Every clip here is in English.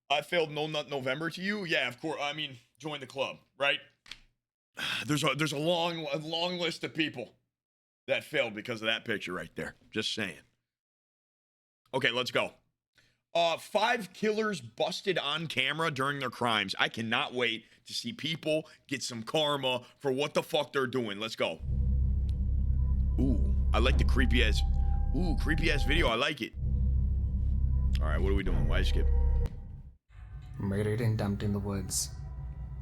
I failed No Nut November to you. Yeah, of course. I mean, join the club, right? There's a long list of people that failed because of that picture right there. Just saying. Okay, let's go. 5 killers busted on camera during their crimes. I cannot wait to see people get some karma for what the fuck they're doing. Let's go. Ooh, I like the creepy ass video. I like it. All right, what are we doing? Why skip? Murdered and dumped in the woods.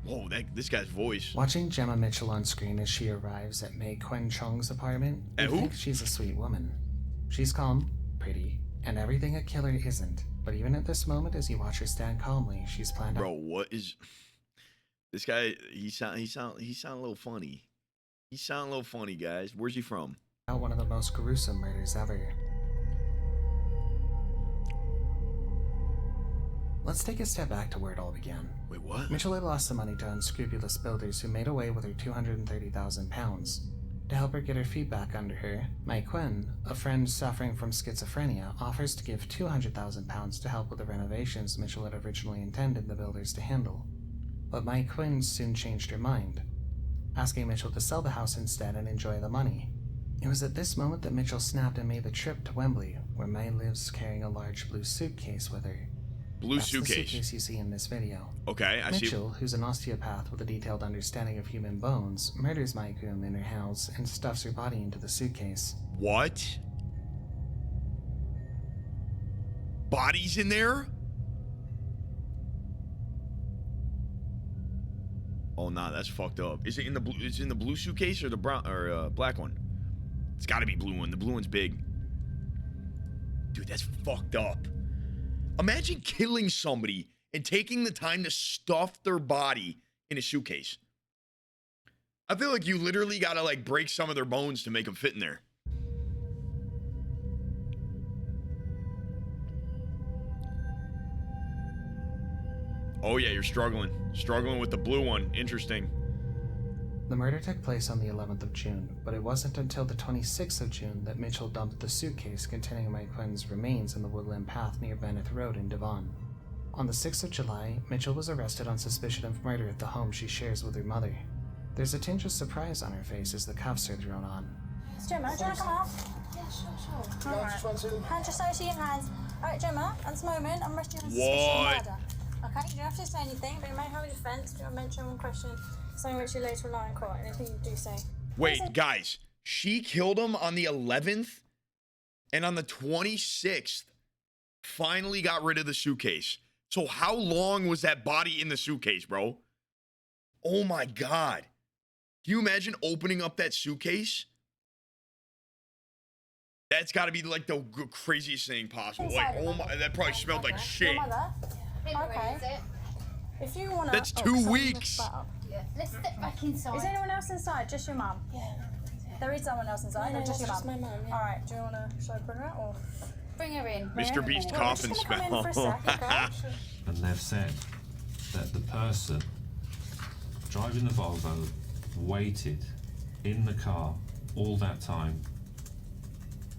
Whoa, this guy's voice. Watching Gemma Mitchell on screen as she arrives at Mei Quen Chong's apartment, you think she's a sweet woman. She's calm, pretty, and everything a killer isn't. But even at this moment, as you watch her stand calmly, she's planned. Bro, what is this guy? He sound a little funny. He sound a little funny, guys. Where's he from? One of the most gruesome murders ever. Let's take a step back to where it all began. Wait, what? Mitchell had lost the money to unscrupulous builders who made away with her £230,000. To help her get her feet back under her, Mei Quen, a friend suffering from schizophrenia, offers to give £200,000 to help with the renovations Mitchell had originally intended the builders to handle. But Mei Quen soon changed her mind, asking Mitchell to sell the house instead and enjoy the money. It was at this moment that Mitchell snapped and made the trip to Wembley, where Mei lives carrying a large blue suitcase with her. That's the suitcase you see in this video. Okay, I see. Mitchell, who's an osteopath with a detailed understanding of human bones, murders Mei Quen in her house and stuffs her body into the suitcase. What? Bodies in there? Oh nah, that's fucked up. Is it in the blue? Is it in the blue suitcase or the brown or black one? It's got to be blue one. The blue one's big. Dude, that's fucked up. Imagine killing somebody and taking the time to stuff their body in a suitcase. I feel like you literally gotta like break some of their bones to make them fit in there. Oh yeah, you're struggling. Struggling with the blue one. Interesting. The murder took place on the 11th of June, but it wasn't until the 26th of June that Mitchell dumped the suitcase containing Mei Quen's remains in the woodland path near Bennett Road in Devon. On the 6th of July, Mitchell was arrested on suspicion of murder at the home she shares with her mother. There's a tinge of surprise on her face as the cuffs are thrown on. Gemma, do you want to come out? Yeah, sure. Alright. Hand just over to your hands. Alright, Gemma, at this moment, I'm arresting you on suspicion of murder. Okay, you don't have to say anything, but you may have a defense. Do you want to mention one question? Something which you later rely in court. Anything you do say. Wait, guys. She killed him on the 11th, and on the 26th, finally got rid of the suitcase. So how long was that body in the suitcase, bro? Oh my God. Can you imagine opening up that suitcase? That's got to be like the craziest thing possible. Like, oh my, that probably smelled like shit. Okay. If you want to... That's 2 weeks. Let's step back inside. Is anyone else inside? Just your mum? Yeah. There is someone else inside, No, or just your mum? just my mum, yeah. Alright, do you want to... Shall I bring her out, or...? Bring her in. Mr. Beast coffin smell. Come in for a sec, okay? And they've said that the person driving the Volvo waited in the car all that time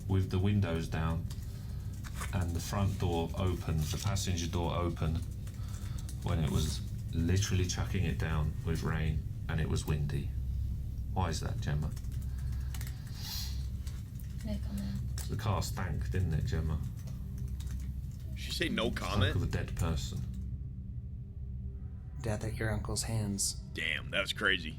with the windows down and the front door open, the passenger door open, when it was literally chucking it down with rain and it was windy. Why is that, Gemma? No comment. The car stank, didn't it, Gemma? She say no Stank comment? of a dead person. Death at your uncle's hands. Damn, that was crazy.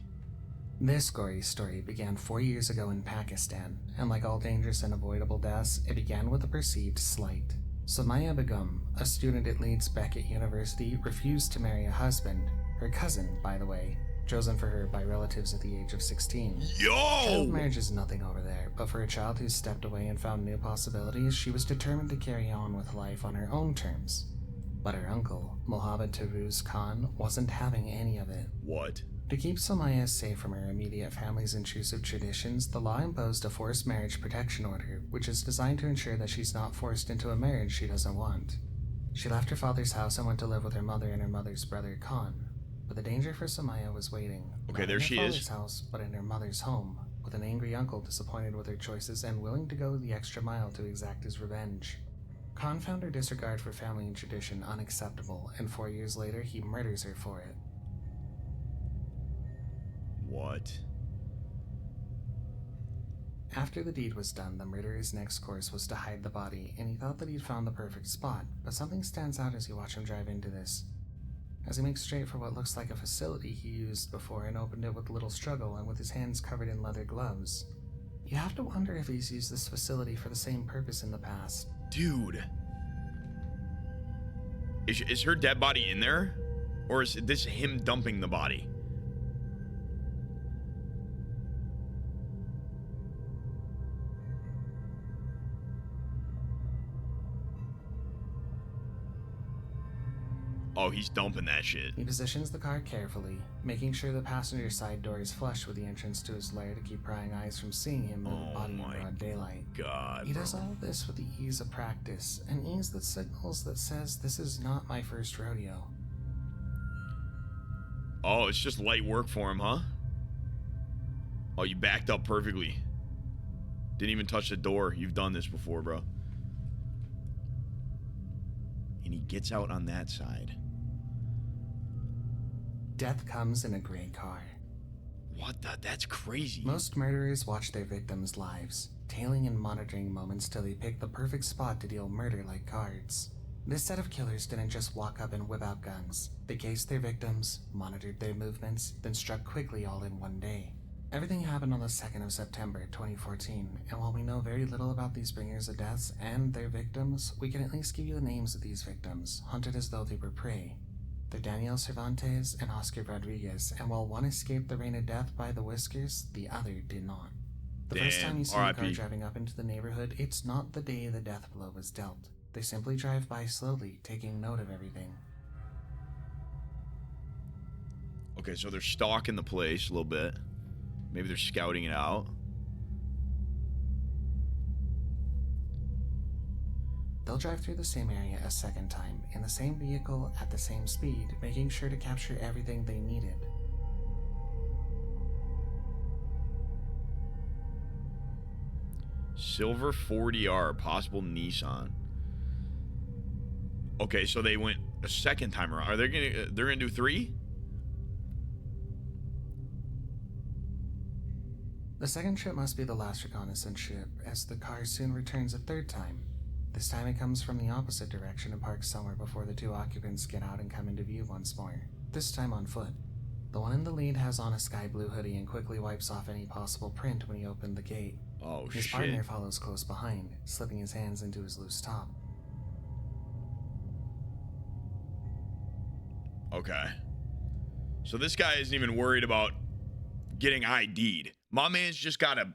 This gory story began 4 years ago in Pakistan, and like all dangerous and avoidable deaths, it began with a perceived slight. Sumaya Begum, a student at Leeds Beckett University, refused to marry a husband, her cousin, by the way, chosen for her by relatives at the age of 16. Child marriage is nothing over there, but for a child who stepped away and found new possibilities, she was determined to carry on with life on her own terms. But her uncle, Mohammed Taruz Khan, wasn't having any of it. What? To keep Sumaya safe from her immediate family's intrusive traditions, the law imposed a forced marriage protection order, which is designed to ensure that she's not forced into a marriage she doesn't want. She left her father's house and went to live with her mother and her mother's brother Khan. But the danger for Sumaya was waiting. Okay, not there in her she father's is. house, but in her mother's home, with an angry uncle disappointed with her choices and willing to go the extra mile to exact his revenge. Khan found her disregard for family and tradition unacceptable, and 4 years later, he murders her for it. What? After the deed was done, the murderer's next course was to hide the body, and he thought that he'd found the perfect spot, but something stands out as you watch him drive into this. As he makes straight for what looks like a facility he used before and opened it with little struggle and with his hands covered in leather gloves. You have to wonder if he's used this facility for the same purpose in the past. Dude. Is her dead body in there? Or is this him dumping the body? Oh, he's dumping that shit. He positions the car carefully, making sure the passenger side door is flush with the entrance to his lair to keep prying eyes from seeing him move the body in broad daylight. God, he does all of this with the ease of practice, an ease that signals that says, "This is not my first rodeo." Oh, it's just light work for him, huh? Oh, you backed up perfectly. Didn't even touch the door. You've done this before, bro. And he gets out on that side. Death comes in a gray car. What the? That's crazy. Most murderers watch their victims' lives, tailing and monitoring moments till they pick the perfect spot to deal murder like cards. This set of killers didn't just walk up and whip out guns. They cased their victims, monitored their movements, then struck quickly all in one day. Everything happened on the 2nd of September, 2014, and while we know very little about these bringers of deaths and their victims, we can at least give you the names of these victims, hunted as though they were prey. They're Daniel Cervantes and Oscar Rodriguez, and while one escaped the rain of death by the whiskers, the other did not. The first time you see a car driving up into the neighborhood, it's not the day the death blow was dealt. They simply drive by slowly, taking note of everything. Okay, so they're stalking the place a little bit. Maybe they're scouting it out. They'll drive through the same area a second time, in the same vehicle, at the same speed, making sure to capture everything they needed. Silver 40R, possible Nissan. Okay, so they went a second time around. Are they they're gonna do 3? The second trip must be the last reconnaissance trip, as the car soon returns a third time. This time it comes from the opposite direction and parks somewhere before the two occupants get out and come into view once more, this time on foot. The one in the lead has on a sky blue hoodie and quickly wipes off any possible print when he opened the gate. Oh, his shit. partner follows close behind, slipping his hands into his loose top. Okay. So this guy isn't even worried about getting ID'd. My man's just got a...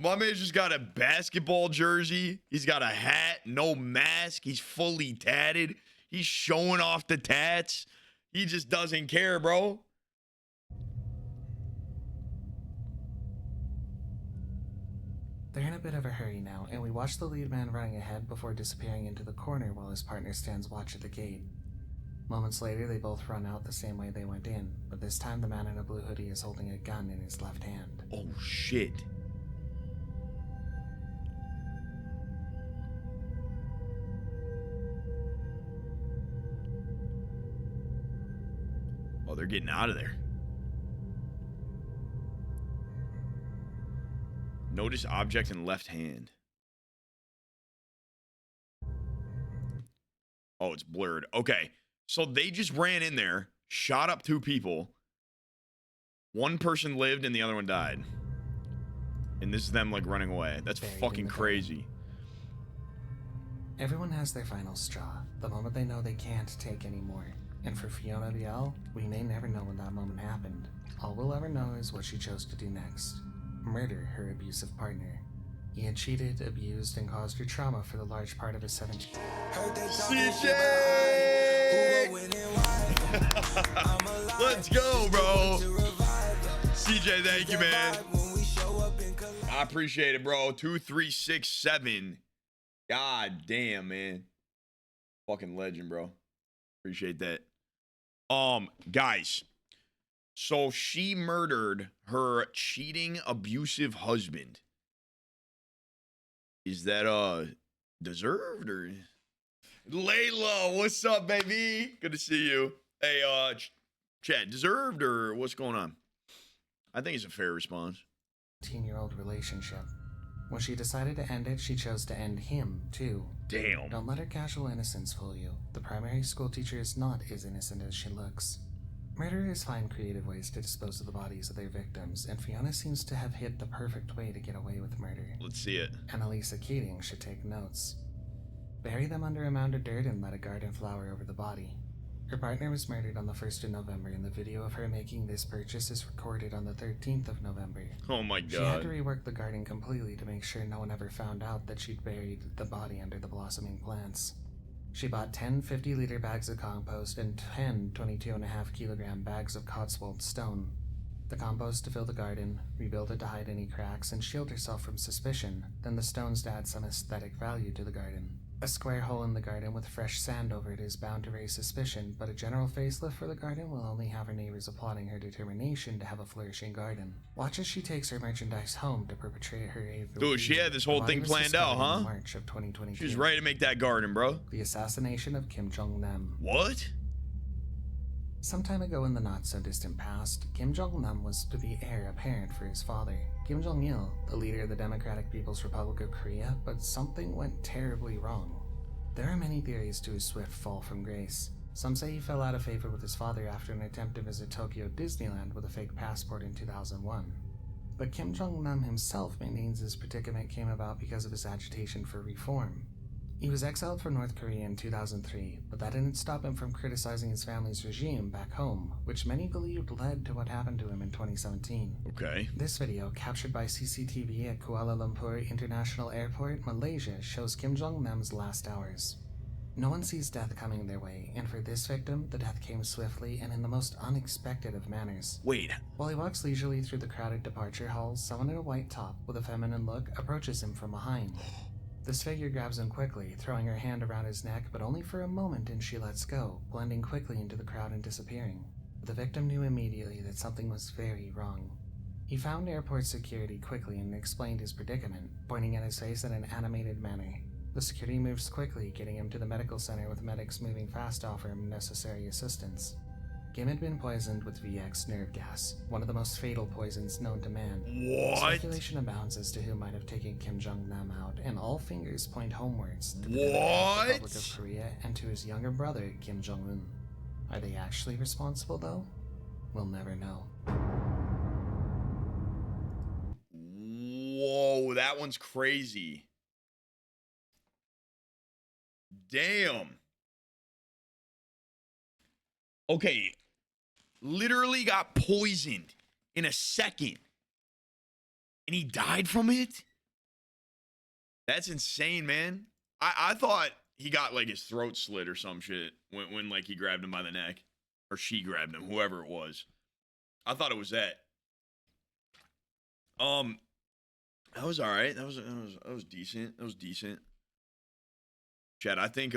My man's just got a basketball jersey. He's got a hat, no mask. He's fully tatted. He's showing off the tats. He just doesn't care, bro. They're in a bit of a hurry now, and we watch the lead man running ahead before disappearing into the corner while his partner stands watch at the gate. Moments later, they both run out the same way they went in, but this time the man in a blue hoodie is holding a gun in his left hand. Oh, shit. Oh, they're getting out of there. Notice object in left hand. Oh, it's blurred. Okay. So they just ran in there, shot up 2 people. One person lived and the other one died. And this is them like running away. That's fucking crazy. Everyone has their final straw, the moment they know they can't take any more. And for Fiona Biel, we may never know when that moment happened. All we'll ever know is what she chose to do next. Murder her abusive partner. He had cheated, abused, and caused her trauma for the large part of his 17 CJ! Let's go, bro. CJ, thank you, man. I appreciate it, bro. 2367. God damn, man. Fucking legend, bro. Appreciate that. Guys. So she murdered her cheating, abusive husband. Is that Deserved or Layla, what's up, baby? Good to see you. Hey, Chad, deserved or what's going on? I think it's a fair response. 18-year-old relationship. When she decided to end it, she chose to end him, too. Damn. Don't let her casual innocence fool you. The primary school teacher is not as innocent as she looks. Murderers find creative ways to dispose of the bodies of their victims, and Fiona seems to have hit the perfect way to get away with murder. Let's see it. Annalisa Keating should take notes. Bury them under a mound of dirt and let a garden flower over the body. Her partner was murdered on the 1st of November, and the video of her making this purchase is recorded on the 13th of November. Oh my She had god. to rework the garden completely to make sure no one ever found out that she'd buried the body under the blossoming plants. She bought 10 50-liter bags of compost and 10 22.5 kilogram bags of Cotswold stone. The compost to fill the garden, rebuild it to hide any cracks and shield herself from suspicion, then the stones to add some aesthetic value to the garden. A square hole in the garden with fresh sand over it is bound to raise suspicion, but a general facelift for the garden will only have her neighbors applauding her determination to have a flourishing garden. Watch as she takes her merchandise home to perpetrate her evil Dude, she deed. had this whole The body thing was planned out, discovered in huh? March of 2022. She was ready to make that garden, bro. The assassination of Kim Jong-nam. What? Some time ago in the not-so-distant past, Kim Jong-nam was to be heir apparent for his father, Kim Jong-il, the leader of the Democratic People's Republic of Korea, but something went terribly wrong. There are many theories to his swift fall from grace. Some say he fell out of favor with his father after an attempt to visit Tokyo Disneyland with a fake passport in 2001. But Kim Jong-nam himself maintains his predicament came about because of his agitation for reform. He was exiled from North Korea in 2003, but that didn't stop him from criticizing his family's regime back home, which many believed led to what happened to him in 2017. Okay. This video, captured by CCTV at Kuala Lumpur International Airport, Malaysia, shows Kim Jong-nam's last hours. No one sees death coming their way, and for this victim, the death came swiftly and in the most unexpected of manners. Wait. While he walks leisurely through the crowded departure halls, someone in a white top with a feminine look approaches him from behind. This figure grabs him quickly, throwing her hand around his neck, but only for a moment, and she lets go, blending quickly into the crowd and disappearing. The victim knew immediately that something was very wrong. He found airport security quickly and explained his predicament, pointing at his face in an animated manner. The security moves quickly, getting him to the medical center with medics moving fast to offer him necessary assistance. Kim had been poisoned with VX nerve gas, one of the most fatal poisons known to man. What? Speculation abounds as to who might have taken Kim Jong-nam out, and all fingers point homewards to the What? Republic of Korea and to his younger brother, Kim Jong-un. Are they actually responsible, though? We'll never know. Whoa, that one's crazy. Damn. Okay. Literally got poisoned in a second. And he died from it? That's insane, man. I thought he got like his throat slit or some shit when like he grabbed him by the neck. Or she grabbed him, whoever it was. I thought it was that. That was alright. That was decent. That was decent. Chad, I think